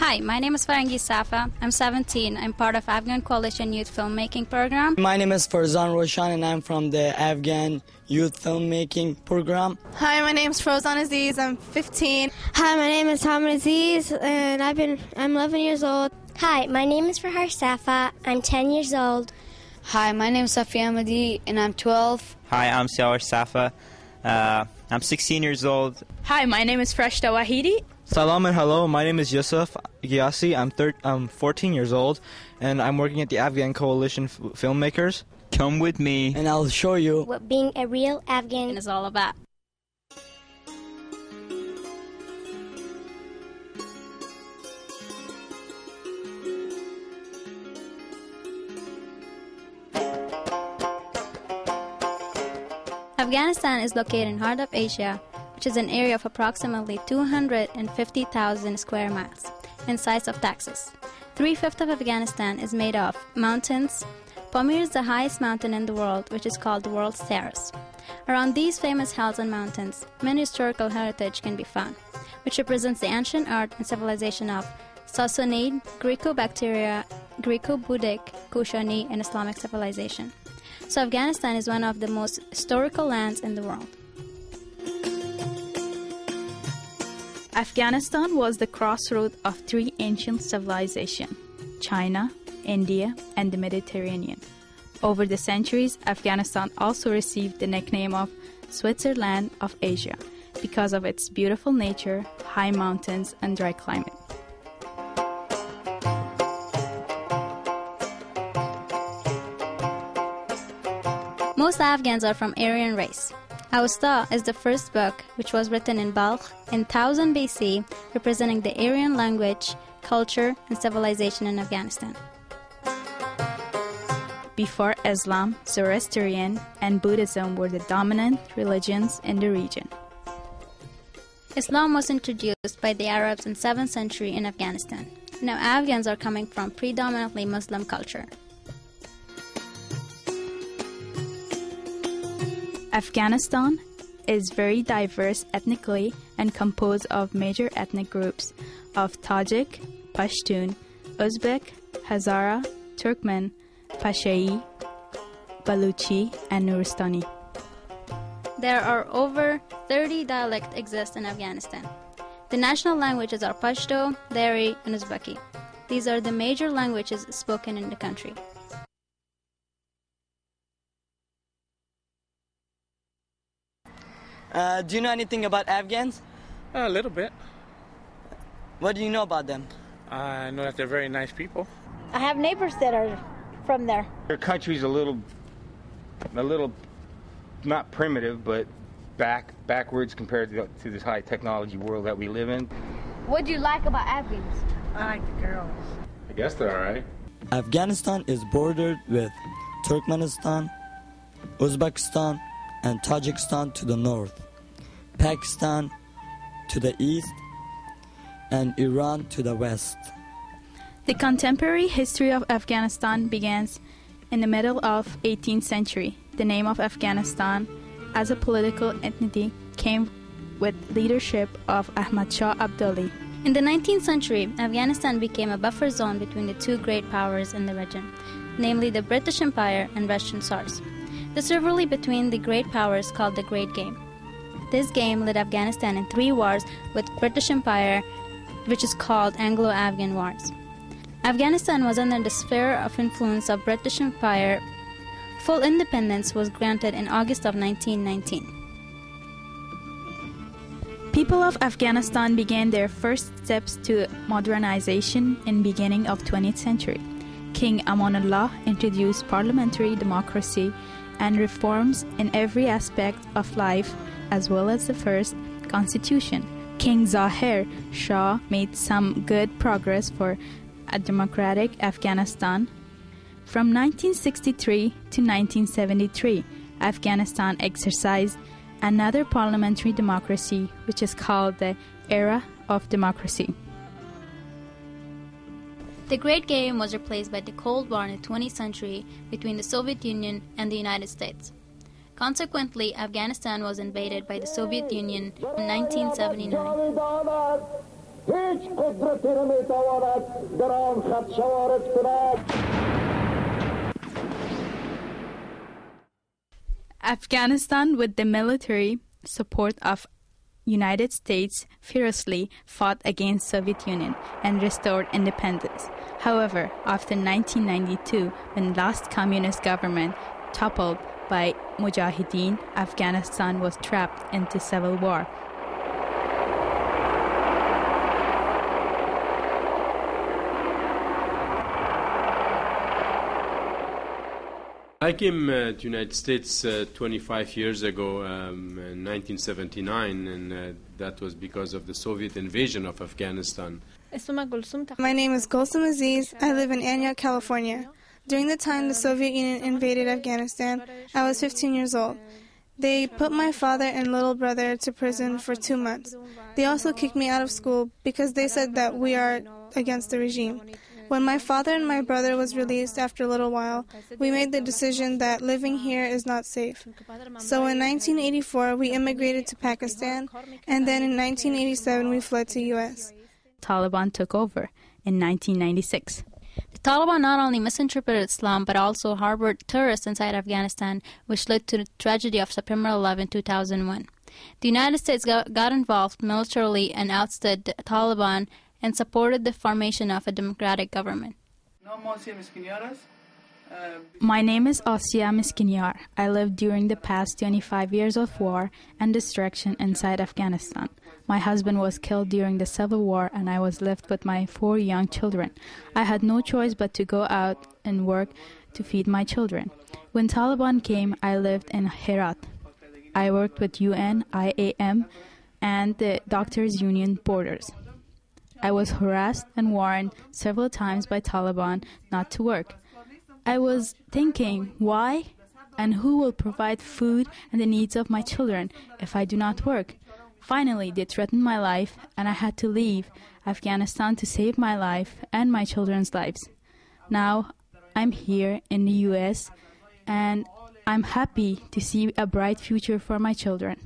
Hi, my name is Farangi Safa. I'm 17. I'm part of Afghan Coalition Youth Filmmaking Program. My name is Farzan Roshan and I'm from the Afghan Youth Filmmaking Program. Hi, my name is Frozan Aziz. I'm 15. Hi, my name is Tom Aziz and I'm 11 years old. Hi, my name is Rahar Safa. I'm 10 years old. Hi, my name is Safi Ahmadi and I'm 12. Hi, I'm Sawar Safa. I'm 16 years old. Hi, my name is Freshta Wahidi. Salam and hello, my name is Yusuf Gyasi. I'm 14 years old and I'm working at the Afghan Coalition Filmmakers. Come with me and I'll show you what being a real Afghan is all about. Afghanistan is located in the heart of Asia, which is an area of approximately 250,000 square miles in size of Texas. 3/5 of Afghanistan is made of mountains. Pamir is the highest mountain in the world, which is called the world's terrace. Around these famous hills and mountains, many historical heritage can be found, which represents the ancient art and civilization of Sassanid, Greco-Bactria, Greco-Buddhic, Kushani, and Islamic civilization. So Afghanistan is one of the most historical lands in the world. Afghanistan was the crossroad of three ancient civilizations: China, India, and the Mediterranean. Over the centuries, Afghanistan also received the nickname of Switzerland of Asia because of its beautiful nature, high mountains, and dry climate. Most Afghans are from Aryan race. Avesta is the first book, which was written in Balkh in 1000 BC, representing the Aryan language, culture, and civilization in Afghanistan. Before Islam, Zoroastrian, and Buddhism were the dominant religions in the region. Islam was introduced by the Arabs in 7th century in Afghanistan. Now Afghans are coming from predominantly Muslim culture. Afghanistan is very diverse ethnically and composed of major ethnic groups of Tajik, Pashtun, Uzbek, Hazara, Turkmen, Pashai, Baluchi, and Nuristani. There are over 30 dialects exist in Afghanistan. The national languages are Pashto, Dari, and Uzbeki. These are the major languages spoken in the country. Do you know anything about Afghans? A little bit. What do you know about them? I know that they're very nice people. I have neighbors that are from there. Their country's a little not primitive, but backwards compared to this high technology world that we live in. What do you like about Afghans? I like the girls. I guess they're all right. Afghanistan is bordered with Turkmenistan, Uzbekistan, and Tajikistan to the north, Pakistan to the east, and Iran to the west. The contemporary history of Afghanistan begins in the middle of 18th century. The name of Afghanistan as a political entity came with leadership of Ahmad Shah Abdali. In the 19th century, Afghanistan became a buffer zone between the two great powers in the region, namely the British Empire and Russian Tsars. This rivalry between the great powers called the Great Game. This game led Afghanistan in 3 wars with British Empire, which is called Anglo-Afghan Wars. Afghanistan was under the sphere of influence of British Empire. Full independence was granted in August of 1919. People of Afghanistan began their first steps to modernization in the beginning of 20th century. King Amanullah introduced parliamentary democracy and reforms in every aspect of life, as well as the first constitution. King Zahir Shah made some good progress for a democratic Afghanistan. From 1963 to 1973, Afghanistan exercised another parliamentary democracy, which is called the Era of Democracy. The Great Game was replaced by the Cold War in the 20th century between the Soviet Union and the United States. Consequently, Afghanistan was invaded by the Soviet Union in 1979. هیچ قدرتی را میتواند در آن خدشه وارد کند. Afghanistan, with the military support of United States, fiercely fought against Soviet Union and restored independence. However, after 1992, when last communist government toppled by Mujahideen, Afghanistan was trapped into civil war. I came to the United States 25 years ago in 1979, and that was because of the Soviet invasion of Afghanistan. My name is Gulsum Aziz. I live in Antioch, California. During the time the Soviet Union invaded Afghanistan, I was 15 years old. They put my father and little brother to prison for 2 months. They also kicked me out of school because they said that we are against the regime. When my father and my brother was released after a little while, we made the decision that living here is not safe. So in 1984, we immigrated to Pakistan, and then in 1987, we fled to U.S. Taliban took over in 1996. The Taliban not only misinterpreted Islam but also harbored terrorists inside Afghanistan, which led to the tragedy of September 11, 2001. The United States got involved militarily and ousted the Taliban and supported the formation of a democratic government. My name is Asya Miskinyar. I lived during the past 25 years of war and destruction inside Afghanistan. My husband was killed during the civil war and I was left with my 4 young children. I had no choice but to go out and work to feed my children. When Taliban came, I lived in Herat. I worked with UN, IAM, and the Doctors Union Borders. I was harassed and warned several times by Taliban not to work. I was thinking, why and who will provide food and the needs of my children if I do not work? Finally, they threatened my life and I had to leave Afghanistan to save my life and my children's lives. Now, I'm here in the U.S. and I'm happy to see a bright future for my children.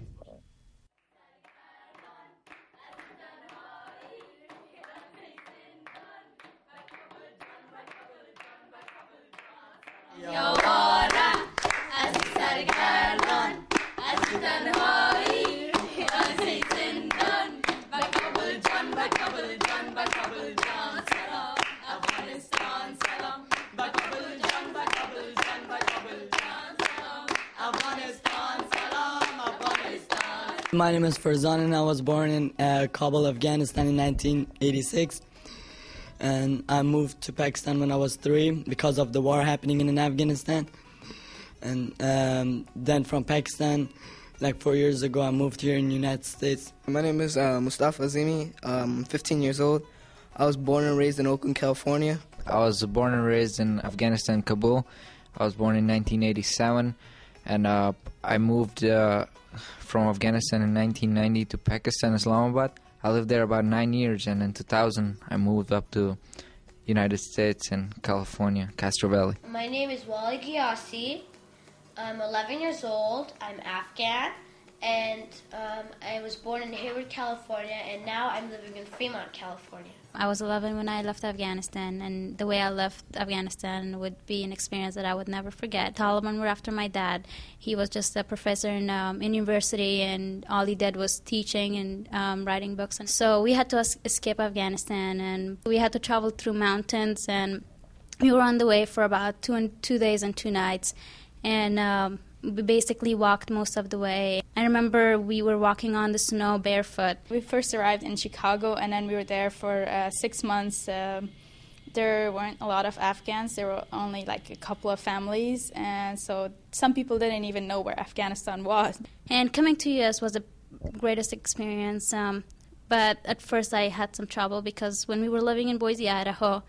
My name is Farzan and I was born in Kabul, Afghanistan in 1986. And I moved to Pakistan when I was 3 because of the war happening in Afghanistan. And then from Pakistan, like 4 years ago, I moved here in the United States. My name is Mustafa Azimi. I'm 15 years old. I was born and raised in Oakland, California. I was born and raised in Afghanistan, Kabul. I was born in 1987, and I moved from Afghanistan in 1990 to Pakistan, Islamabad. I lived there about 9 years, and in 2000, I moved up to United States and California, Castro Valley. My name is Wali Giyasi. I'm 11 years old. I'm Afghan, and I was born in Hayward, California, and now I'm living in Fremont, California. I was 11 when I left Afghanistan, and the way I left Afghanistan would be an experience that I would never forget. Taliban were after my dad. He was just a professor in university, and all he did was teaching and writing books. And so we had to escape Afghanistan, and we had to travel through mountains, and we were on the way for about 2 days and 2 nights, and we basically walked most of the way. I remember we were walking on the snow barefoot. We first arrived in Chicago, and then we were there for 6 months. There weren't a lot of Afghans. There were only like a couple of families, and so some people didn't even know where Afghanistan was. And coming to U.S. was the greatest experience, but at first I had some trouble because when we were living in Boise, Idaho,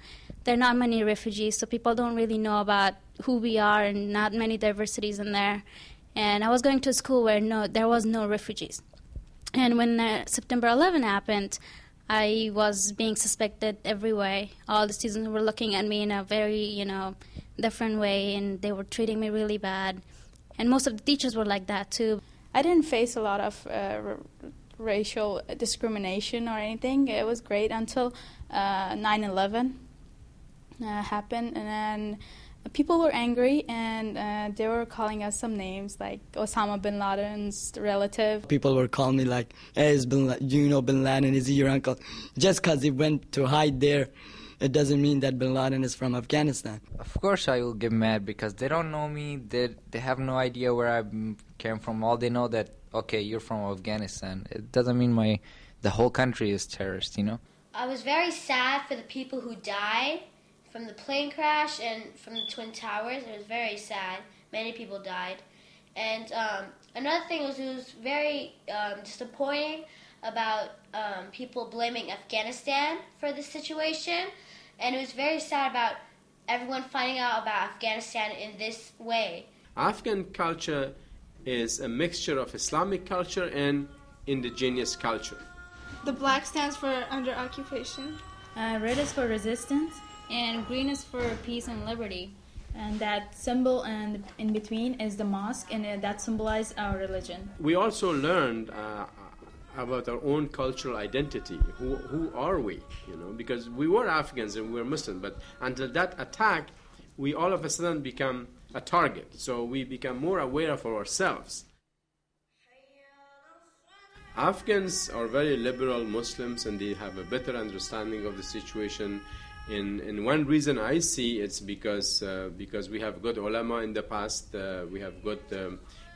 there are not many refugees, so people don't really know about who we are, and not many diversities in there. And I was going to a school where there was no refugees. And when September 11 happened, I was being suspected every way. All the students were looking at me in a very, different way, and they were treating me really bad. And most of the teachers were like that too. I didn't face a lot of racial discrimination or anything. It was great until 9/11 happened, and then people were angry, and they were calling us some names like Osama bin Laden's relative. People were calling me like, hey, do you know bin Laden? Is he your uncle? Just because he went to hide there, it doesn't mean that bin Laden is from Afghanistan. Of course I will get mad because they don't know me. They have no idea where I came from. All they know that, okay, you're from Afghanistan. It doesn't mean the whole country is terrorist, you know? I was very sad for the people who died from the plane crash and from the Twin Towers. It was very sad. Many people died. And another thing was, it was very disappointing about people blaming Afghanistan for this situation. And it was very sad about everyone finding out about Afghanistan in this way. Afghan culture is a mixture of Islamic culture and indigenous culture. The black stands for under occupation. Red is for resistance. And green is for peace and liberty. And that symbol and in between is the mosque, and that symbolizes our religion. We also learned about our own cultural identity. Who are we? You know, because we were Afghans and we were Muslim, but until that attack, we all of a sudden become a target. So we become more aware of ourselves. Afghans are very liberal Muslims, and they have a better understanding of the situation. And one reason I see it's because we have good ulama in the past, we have good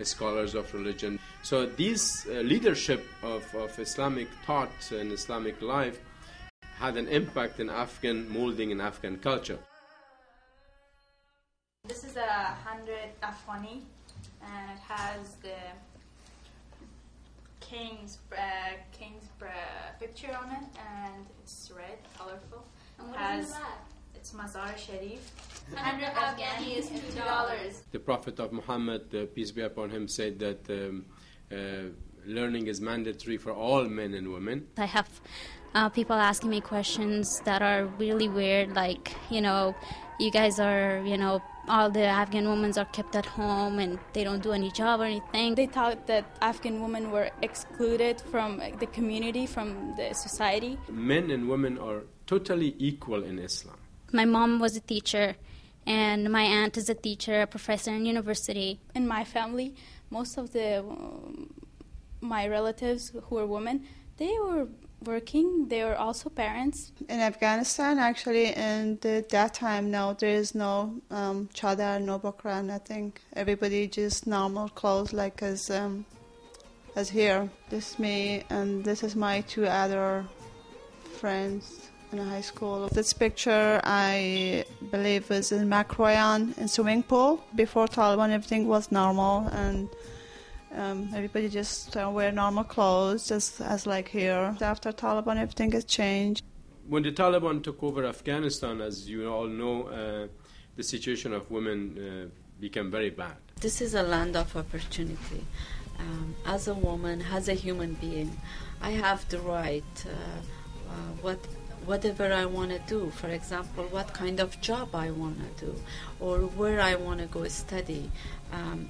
scholars of religion. So this leadership of Islamic thought and Islamic life had an impact in Afghan molding in Afghan culture. This is a 100 Afghani, and it has the king's picture on it, and it's red, colorful. It's Mazar Sharif. 100 Afghani is $2. The Prophet of Muhammad, peace be upon him, said that learning is mandatory for all men and women. I have people asking me questions that are really weird, like, you guys are, all the Afghan women are kept at home and they don't do any job or anything. They thought that Afghan women were excluded from the community, from the society. Men and women are totally equal in Islam. My mom was a teacher, and my aunt is a teacher, a professor in university. In my family, most of my relatives who are women, they were working. They were also parents. In Afghanistan, actually, in that time, no, there is no chadar, no bakra, nothing. Everybody just normal clothes, like as here. This is me, and this is my two other friends in high school. This picture, I believe, was in Makroyan in swimming pool. Before Taliban, everything was normal, and everybody just wear normal clothes, just as like here. After Taliban, everything has changed. When the Taliban took over Afghanistan, as you all know, the situation of women became very bad. This is a land of opportunity. As a woman, as a human being, I have the right, whatever I want to do. For example, what kind of job I want to do, or where I want to go study.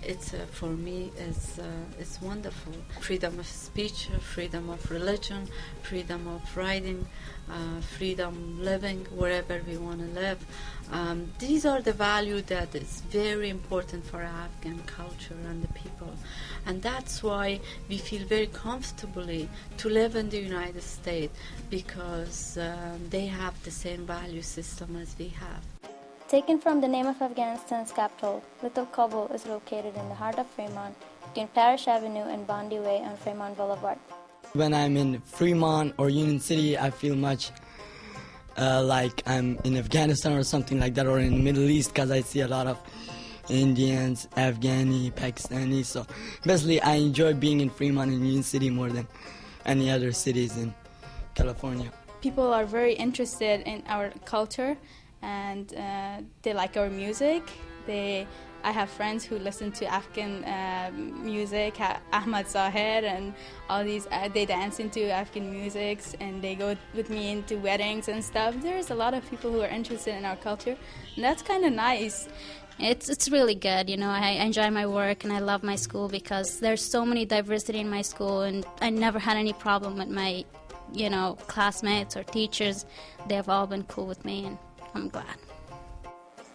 It's for me, it's wonderful. Freedom of speech, freedom of religion, freedom of writing, freedom living wherever we want to live. These are the values that is very important for Afghan culture and the people. And that's why we feel very comfortably to live in the United States, because they have the same value system as we have. Taken from the name of Afghanistan's capital, Little Kabul is located in the heart of Fremont, between Parish Avenue and Bondi Way on Fremont Boulevard. When I'm in Fremont or Union City, I feel much like I'm in Afghanistan or something like that, or in the Middle East, because I see a lot of Indians, Afghani, Pakistani. So basically, I enjoy being in Fremont and Union City more than any other cities in California. People are very interested in our culture, and they like our music. I have friends who listen to Afghan music, Ahmad Zahir and all these. They dance into Afghan musics, and they go with me into weddings and stuff. There's a lot of people who are interested in our culture, and that's kind of nice. It's really good, you know. I enjoy my work and I love my school because there's so many diversity in my school, and I never had any problem with my, you know, classmates or teachers. They have all been cool with me, and I'm glad.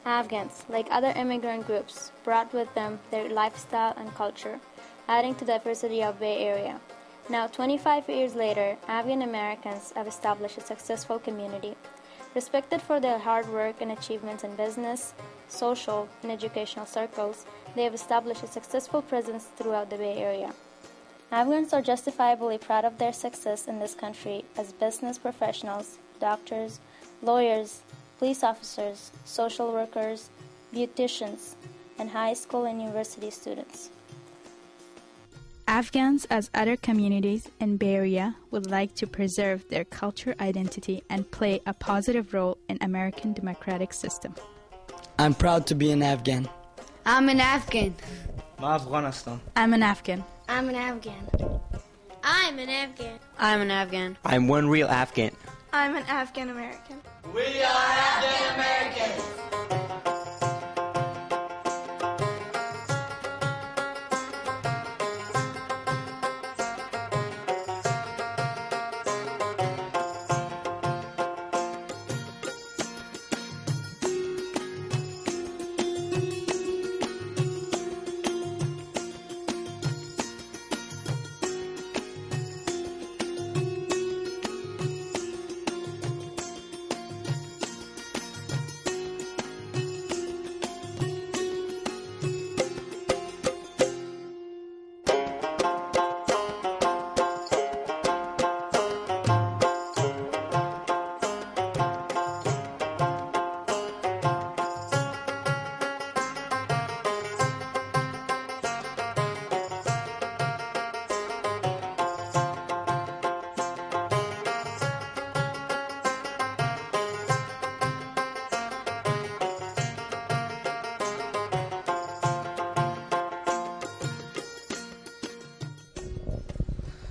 Afghans, like other immigrant groups, brought with them their lifestyle and culture, adding to the diversity of Bay Area. Now, 25 years later, Afghan Americans have established a successful community. Respected for their hard work and achievements in business, social, and educational circles, they have established a successful presence throughout the Bay Area. Afghans are justifiably proud of their success in this country as business professionals, doctors, lawyers, police officers, social workers, beauticians, and high school and university students. Afghans, as other communities in Bay Area, would like to preserve their culture identity and play a positive role in American democratic system. I'm proud to be an Afghan. I'm an Afghan. Afghanistan. I'm an Afghan. I'm an Afghan. I'm an Afghan. I'm an Afghan. I'm one real Afghan. I'm an Afghan American. We are Afghan Americans.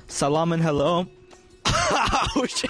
Salam and hello. Ouch.